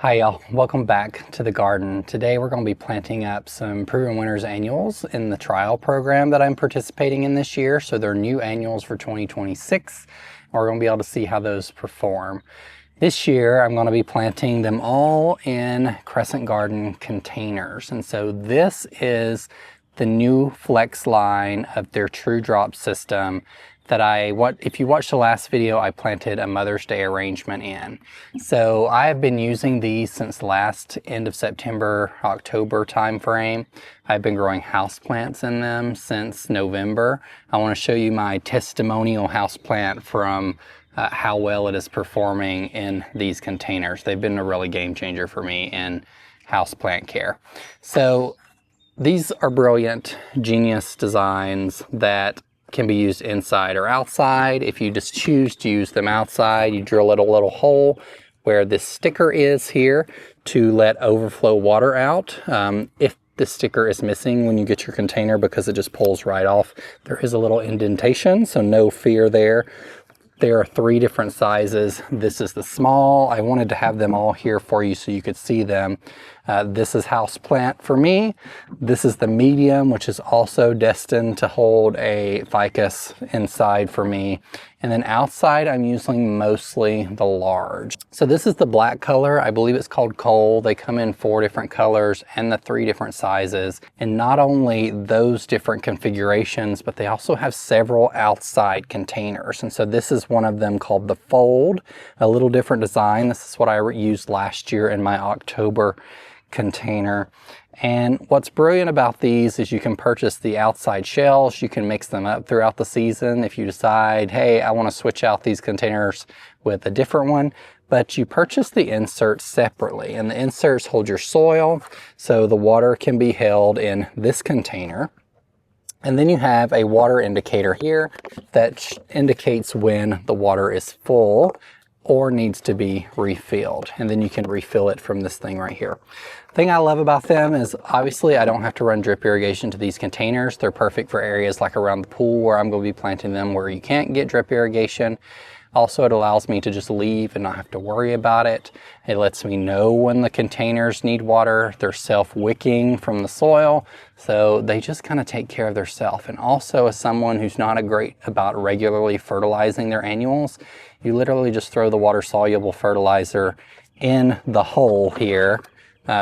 Hi y'all, welcome back to the garden. Today we're going to be planting up some proven winners annuals in the trial program that I'm participating in this year. So they're new annuals for 2026. We're going to be able to see how those perform. This year I'm going to be planting them all in Crescent Garden containers. And so this is the new flex line of their True Drop system that if you watched the last video, I planted a Mother's Day arrangement in. So I have been using these since last end of September, October time frame. I've been growing houseplants in them since November. I want to show you my testimonial houseplant from how well it is performing in these containers. They've been a really game changer for me in houseplant care. So these are brilliant, genius designs that can be used inside or outside. If you just choose to use them outside, you drill a little hole where this sticker is here to let overflow water out. If the sticker is missing when you get your container because it just pulls right off, there is a little indentation, so no fear there. There are 3 different sizes. This is the small. I wanted to have them all here for you so you could see them. This is houseplant for me. This is the medium, which is also destined to hold a ficus inside for me. And then outside, I'm using mostly the large. So this is the black color. I believe it's called coal. They come in 4 different colors and the 3 different sizes. And not only those different configurations, but they also have several outside containers. And so this is one of them called the Fold, a little different design. This is what I used last year in my October container. And what's brilliant about these is you can purchase the outside shells. You can mix them up throughout the season if you decide, hey, I want to switch out these containers with a different one. But you purchase the inserts separately, and the inserts hold your soil, so the water can be held in this container. And then you have a water indicator here that indicates when the water is full or needs to be refilled. And then you can refill it from this thing right here. The thing I love about them is obviously I don't have to run drip irrigation to these containers. They're perfect for areas like around the pool where I'm going to be planting them where you can't get drip irrigation. Also, it allows me to just leave and not have to worry about it. It lets me know when the containers need water. They're self-wicking from the soil, so they just kind of take care of themselves. And also, as someone who's not great about regularly fertilizing their annuals, you literally just throw the water-soluble fertilizer in the hole here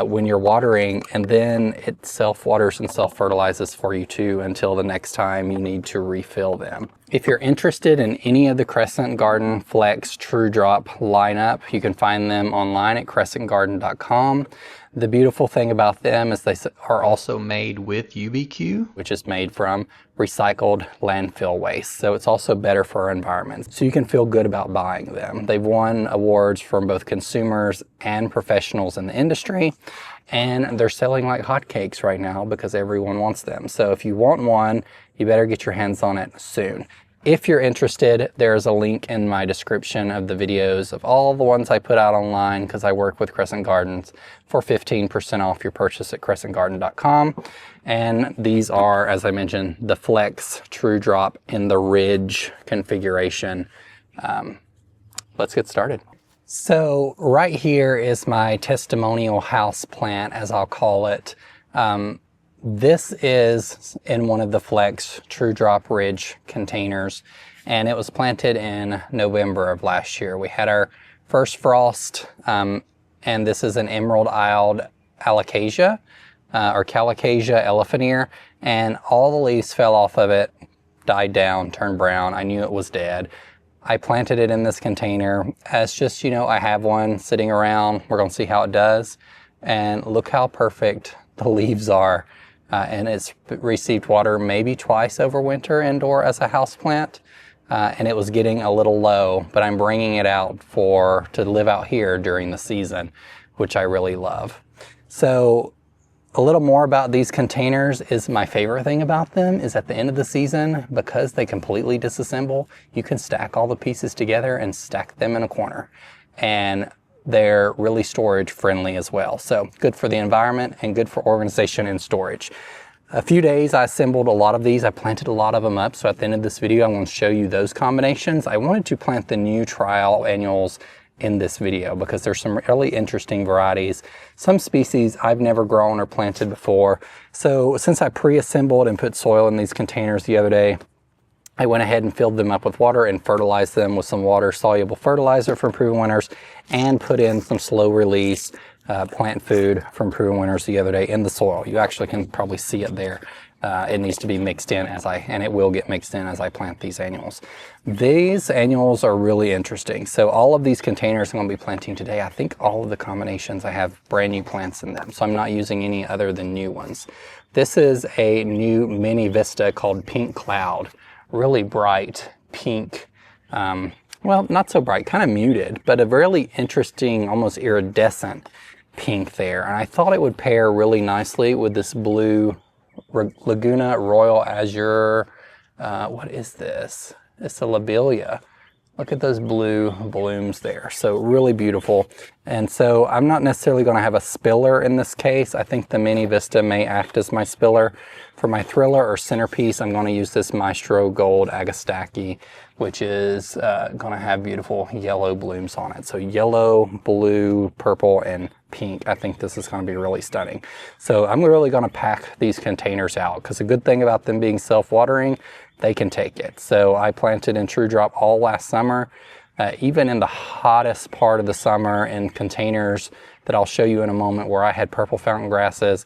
when you're watering, and then it self-waters and self-fertilizes for you too until the next time you need to refill them. If you're interested in any of the Crescent Garden Flex True Drop lineup, you can find them online at crescentgarden.com. The beautiful thing about them is they are also made with UBQ, which is made from recycled landfill waste. So it's also better for our environment. So you can feel good about buying them. They've won awards from both consumers and professionals in the industry. And they're selling like hotcakes right now because everyone wants them. So if you want one, you better get your hands on it soon. If you're interested, there's a link in my description of the videos of all the ones I put out online because I work with Crescent Gardens for 15% off your purchase at crescentgarden.com. And these are, as I mentioned, the Flex True Drop in the Ridge configuration. Let's get started. So right here is my testimonial house plant, as I'll call it. This is in one of the Flex True Drop Ridge containers, and it was planted in November of last year. We had our first frost, and this is an emerald-eyed alocasia, or calocasia elephant ear, and all the leaves fell off of it, died down, turned brown. I knew it was dead. I planted it in this container as just, I have one sitting around. We're going to see how it does. And look how perfect the leaves are. And it's received water maybe twice over winter indoor as a house plant. And it was getting a little low, but I'm bringing it out to live out here during the season, which I really love. So a little more about these containers is my favorite thing about them is at the end of the season, because they completely disassemble, you can stack all the pieces together and stack them in a corner. And they're really storage friendly as well. So good for the environment and good for organization and storage. A few days I assembled a lot of these. I planted a lot of them up. So at the end of this video, I'm going to show you those combinations. I wanted to plant the new trial annuals in this video because there's some really interesting varieties. Some species I've never grown or planted before. So since I pre-assembled and put soil in these containers the other day, I went ahead and filled them up with water and fertilized them with some water-soluble fertilizer from Proven Winners and put in some slow-release plant food from Proven Winners the other day in the soil. You actually can probably see it there. It needs to be mixed in and it will get mixed in as I plant these annuals. These annuals are really interesting. So all of these containers I'm going to be planting today, I think all of the combinations I have brand new plants in them. So I'm not using any other than new ones. This is a new mini vista called Pink Cloud. Really bright pink, well, not so bright, kind of muted, but a really interesting, almost iridescent pink there. And I thought it would pair really nicely with this blue Laguna Royal Azure, what is this? It's a lobelia. Look at those blue blooms there. So really beautiful. And so I'm not necessarily going to have a spiller in this case. I think the Mini Vista may act as my spiller. For my thriller or centerpiece, I'm going to use this Maestro Gold Agastache, which is going to have beautiful yellow blooms on it. So yellow, blue, purple, and pink. I think this is going to be really stunning. So I'm really going to pack these containers out because the good thing about them being self-watering, they can take it. So I planted in True Drop all last summer, even in the hottest part of the summer in containers that I'll show you in a moment where I had purple fountain grasses,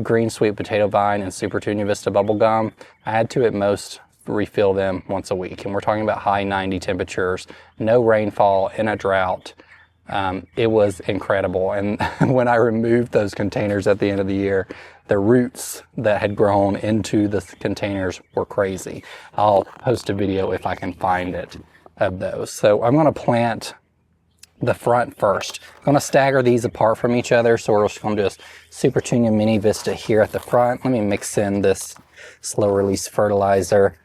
green sweet potato vine, and Super Tunia Vista bubblegum. I had to at most refill them once a week. And we're talking about high 90 temperatures, no rainfall in a drought. It was incredible. And when I removed those containers at the end of the year, the roots that had grown into the containers were crazy. I'll post a video if I can find it of those. So I'm going to plant the front first. I'm going to stagger these apart from each other. So we're just going to do a Super Tunia Mini Vista here at the front. Let me mix in this slow release fertilizer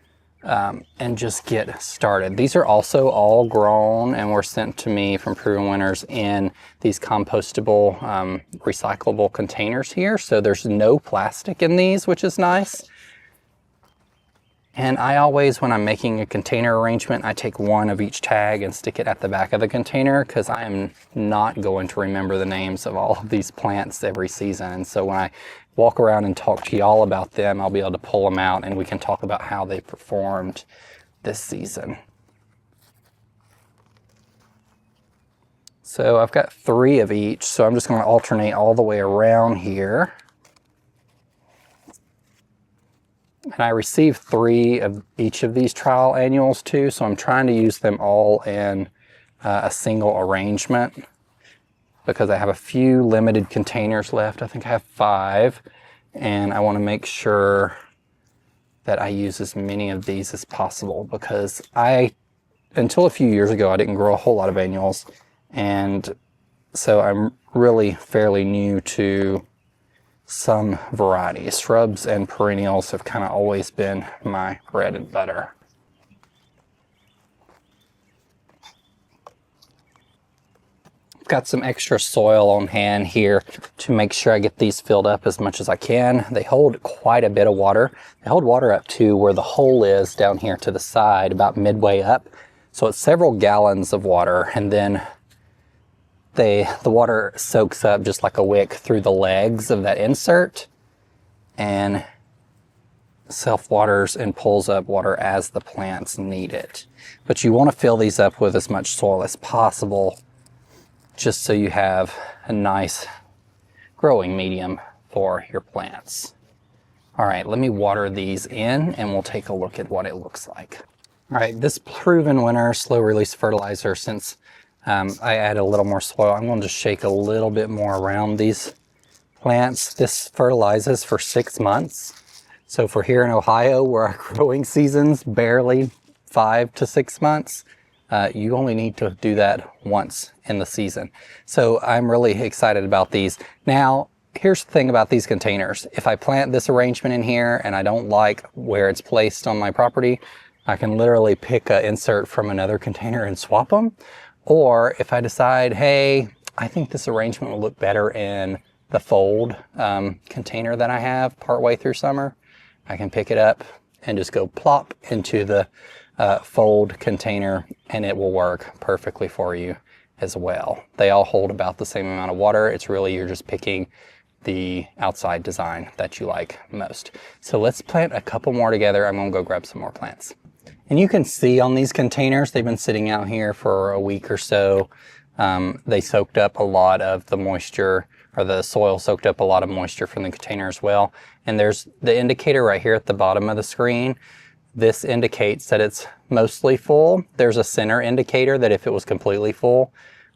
and just get started. These are also all grown and were sent to me from Proven Winners in these compostable, recyclable containers here. So there's no plastic in these, which is nice. And I always, when I'm making a container arrangement, I take one of each tag and stick it at the back of the container because I am not going to remember the names of all of these plants every season. And so when I walk around and talk to y'all about them, I'll be able to pull them out and we can talk about how they performed this season. So I've got 3 of each, so I'm just going to alternate all the way around here. And I received 3 of each of these trial annuals too, so I'm trying to use them all in a single arrangement because I have a few limited containers left. I think I have 5, and I want to make sure that I use as many of these as possible because until a few years ago, I didn't grow a whole lot of annuals, and so I'm really fairly new to some varieties. Shrubs and perennials have kind of always been my bread and butter. I've got some extra soil on hand here to make sure I get these filled up as much as I can. They hold quite a bit of water. They hold water up to where the hole is down here to the side, about midway up. So it's several gallons of water, and then the water soaks up just like a wick through the legs of that insert and self-waters and pulls up water as the plants need it. But you want to fill these up with as much soil as possible just so you have a nice growing medium for your plants. All right, let me water these in and we'll take a look at what it looks like. All right, this Proven Winner slow release fertilizer, since I add a little more soil, I'm going to just shake a little bit more around these plants. This fertilizes for 6 months. So for here in Ohio, where our growing season's barely 5 to 6 months, you only need to do that once in the season. So I'm really excited about these. Now, here's the thing about these containers. If I plant this arrangement in here and I don't like where it's placed on my property, I can literally pick an insert from another container and swap them. Or if I decide, hey, I think this arrangement will look better in the fold container that I have partway through summer, I can pick it up and just go plop into the fold container and it will work perfectly for you as well. They all hold about the same amount of water. It's really, you're just picking the outside design that you like most. So let's plant a couple more together. I'm gonna go grab some more plants. And you can see on these containers, they've been sitting out here for a week or so. They soaked up a lot of the moisture, or the soil soaked up a lot of moisture from the container as well. And there's the indicator right here at the bottom of the screen. This indicates that it's mostly full. There's a center indicator that if it was completely full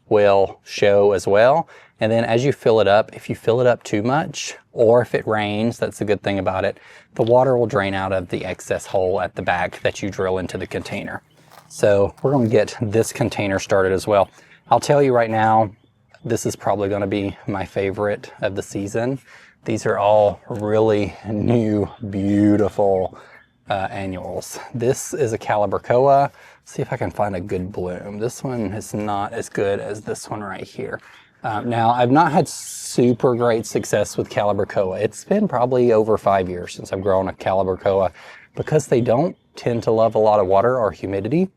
will show as well. And then as you fill it up, if you fill it up too much, or if it rains, that's the good thing about it, the water will drain out of the excess hole at the back that you drill into the container. So we're going to get this container started as well. I'll tell you right now, this is probably going to be my favorite of the season. These are all really new, beautiful annuals. This is a 𝗟𝗶𝗸𝗲. See if I can find a good bloom. This one is not as good as this one right here. Now, I've not had super great success with 𝗟𝗶𝗸𝗲. It's been probably over 5 years since I've grown a 𝗟𝗶𝗸𝗲 because they don't tend to love a lot of water or humidity.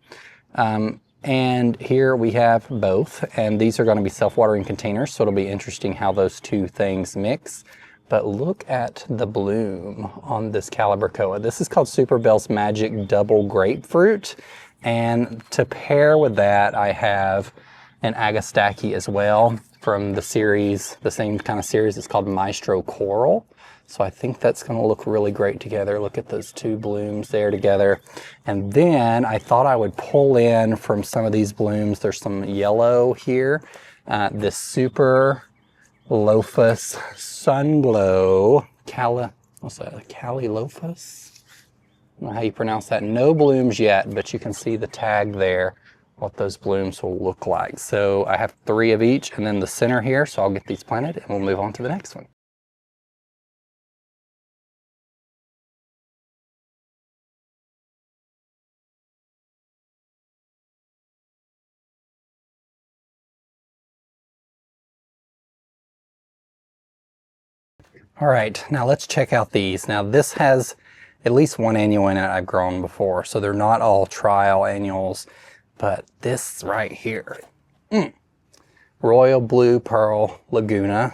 And here we have both, and these are going to be self-watering containers, so it'll be interesting how those two things mix. But look at the bloom on this 𝗟𝗶𝗸𝗲. This is called Super Bell's Magic Double Grapefruit. And to pair with that, I have an 𝗟𝗏𝗧𝗧𝗏 as well from the series, the same kind of series. It's called Maestro Coral. So I think that's going to look really great together. Look at those two blooms there together. And then I thought I would pull in from some of these blooms. There's some yellow here. This Super Lophus Sunglow Callilophus. I don't know how you pronounce that. No blooms yet, but you can see the tag there, what those blooms will look like. So I have 3 of each, and then the center here. So I'll get these planted and we'll move on to the next one. All right, now let's check out these. Now this has at least one annual in it I've grown before, so they're not all trial annuals, but this right here, Royal Blue Pearl Laguna.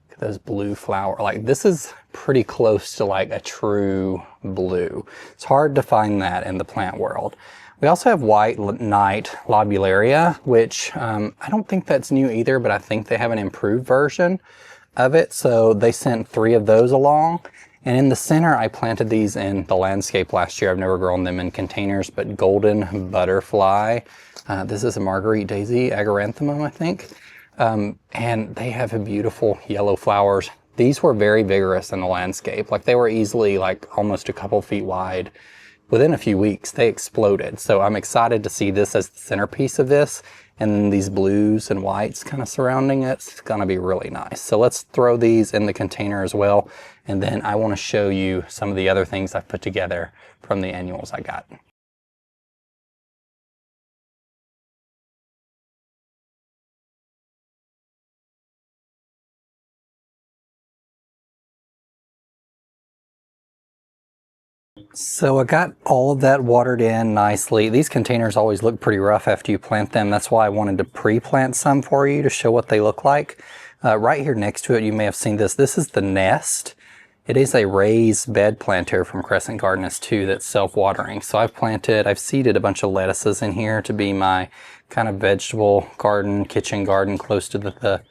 Look at those blue flower. Like, this is pretty close to like a true blue. It's hard to find that in the plant world. We also have White Knight Lobularia, which I don't think that's new either, but I think they have an improved version of it. So they sent 3 of those along. And in the center, I planted these in the landscape last year. I've never grown them in containers, but Golden Butterfly. This is a Marguerite Daisy Agaranthemum, I think. And they have a beautiful yellow flowers. These were very vigorous in the landscape. Like, they were easily like almost a couple feet wide. Within a few weeks, they exploded. So I'm excited to see this as the centerpiece of this. And then these blues and whites kind of surrounding it. It's gonna be really nice. So let's throw these in the container as well. And then I wanna show you some of the other things I've put together from the annuals I got. So I got all of that watered in nicely. These containers always look pretty rough after you plant them. That's why I wanted to pre-plant some for you to show what they look like. Right here next to it, you may have seen this. This is the nest. It is a raised bed planter from Crescent Gardenist 2 that's self-watering. So I've seeded a bunch of lettuces in here to be my kind of vegetable garden, kitchen garden close to the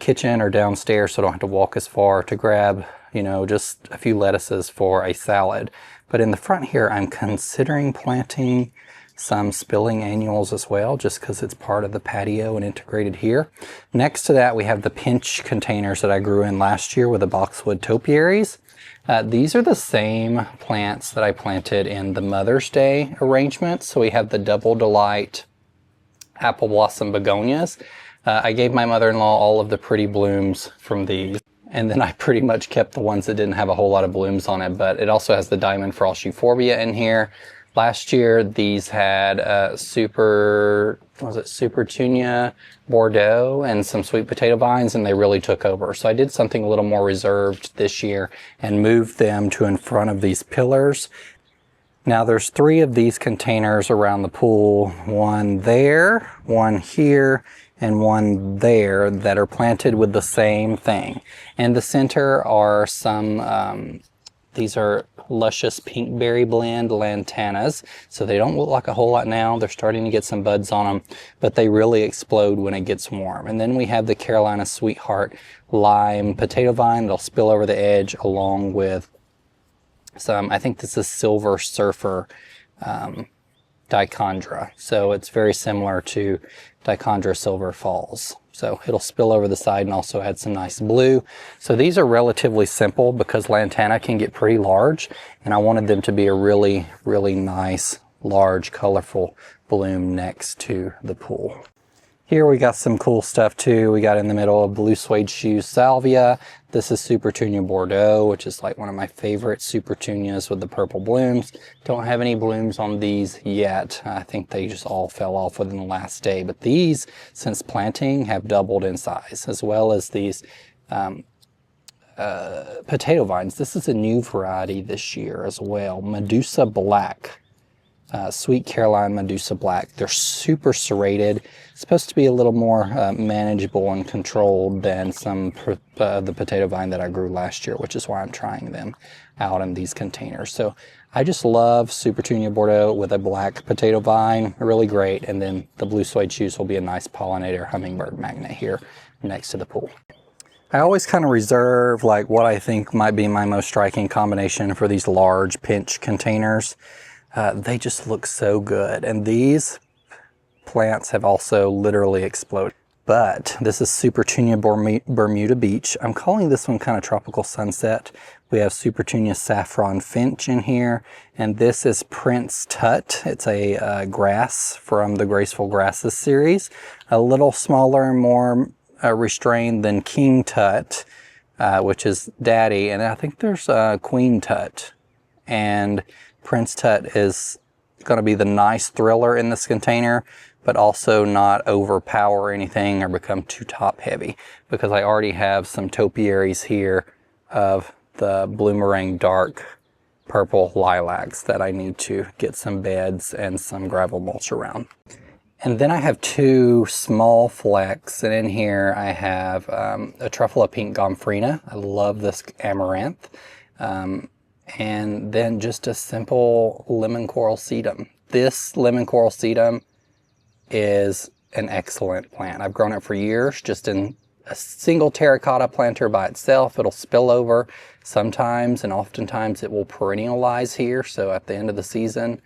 kitchen or downstairs, so I don't have to walk as far to grab, you know, just a few lettuces for a salad. But in the front here, I'm considering planting some spilling annuals as well, just because it's part of the patio and integrated here. Next to that, we have the pinch containers that I grew in last year with the boxwood topiaries. These are the same plants that I planted in the Mother's Day arrangement. So we have the Double Delight apple blossom begonias. I gave my mother-in-law all of the pretty blooms from these, and then I pretty much kept the ones that didn't have a whole lot of blooms on it. But it also has the diamond frost euphorbia in here. Last year, these had Super Tunia Bordeaux and some sweet potato vines, and they really took over. So I did something a little more reserved this year and moved them to in front of these pillars. Now there's 3 of these containers around the pool, one there, one here, and one there that are planted with the same thing. In the center are some, these are luscious pink berry blend lantanas. So they don't look like a whole lot now. They're starting to get some buds on them, but they really explode when it gets warm. And then we have the Carolina Sweetheart lime potato vine that'll spill over the edge, along with some, I think this is Silver Surfer dichondra. So it's very similar to dichondra Silver Falls. So it'll spill over the side and also add some nice blue. So these are relatively simple because lantana can get pretty large, and I wanted them to be a really, really nice, large, colorful bloom next to the pool. Here we got some cool stuff too. We got in the middle of blue suede shoes salvia. This is Supertunia Bordeaux, which is like one of my favorite Supertunias with the purple blooms. Don't have any blooms on these yet. I think they just all fell off within the last day. But these, since planting, have doubled in size, as well as these potato vines. This is a new variety this year as well, Medusa Black. Sweet Caroline Medusa Black. They're super serrated. It's supposed to be a little more manageable and controlled than some the potato vine that I grew last year, which is why I'm trying them out in these containers. So I just love Supertunia Bordeaux with a black potato vine, really great. And then the blue suede shoes will be a nice pollinator hummingbird magnet here next to the pool. I always kind of reserve like what I think might be my most striking combination for these large pinch containers. They just look so good, and these plants have also literally exploded. But this is Supertunia Bermuda Beach. I'm calling this one kind of Tropical Sunset. We have Supertunia Saffron Finch in here, and this is Prince Tut. It's a grass from the Graceful Grasses series. A little smaller and more restrained than King Tut, which is Daddy, and I think there's Queen Tut. And Prince Tut is going to be the nice thriller in this container, but also not overpower anything or become too top heavy, because I already have some topiaries here of the Bloomerang dark purple lilacs that I need to get some beds and some gravel mulch around. And then I have 2 small flecks, and in here I have a Truffula Pink Gomphrena. I love this amaranth. And then just a simple lemon coral sedum. This lemon coral sedum is an excellent plant. I've grown it for years, just in a single terracotta planter by itself. It'll spill over sometimes, and oftentimes it will perennialize here. So at the end of the season,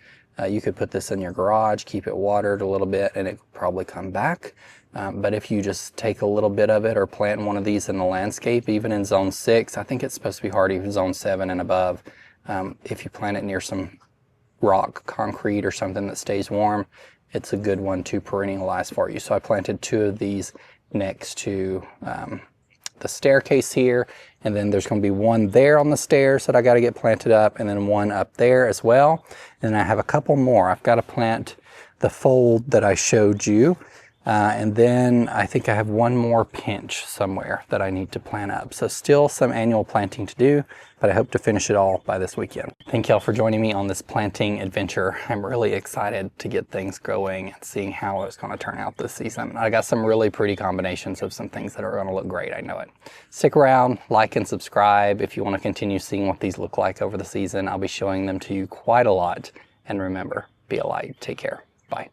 you could put this in your garage, keep it watered a little bit, and it will probably come back. But if you just take a little bit of it or plant one of these in the landscape, even in zone 6, I think it's supposed to be hardy for zone 7 and above. If you plant it near some rock, concrete, or something that stays warm, it's a good one to perennialize for you. So I planted 2 of these next to the staircase here, and then there's going to be one there on the stairs that I got to get planted up, and then one up there as well. And I have a couple more. I've got to plant the fold that I showed you. And then I think I have one more pinch somewhere that I need to plant up. So still some annual planting to do, but I hope to finish it all by this weekend. Thank y'all for joining me on this planting adventure. I'm really excited to get things going and seeing how it's going to turn out this season. I got some really pretty combinations of some things that are going to look great. I know it. Stick around, like and subscribe if you want to continue seeing what these look like over the season. I'll be showing them to you quite a lot. And remember, be a light. Take care. Bye.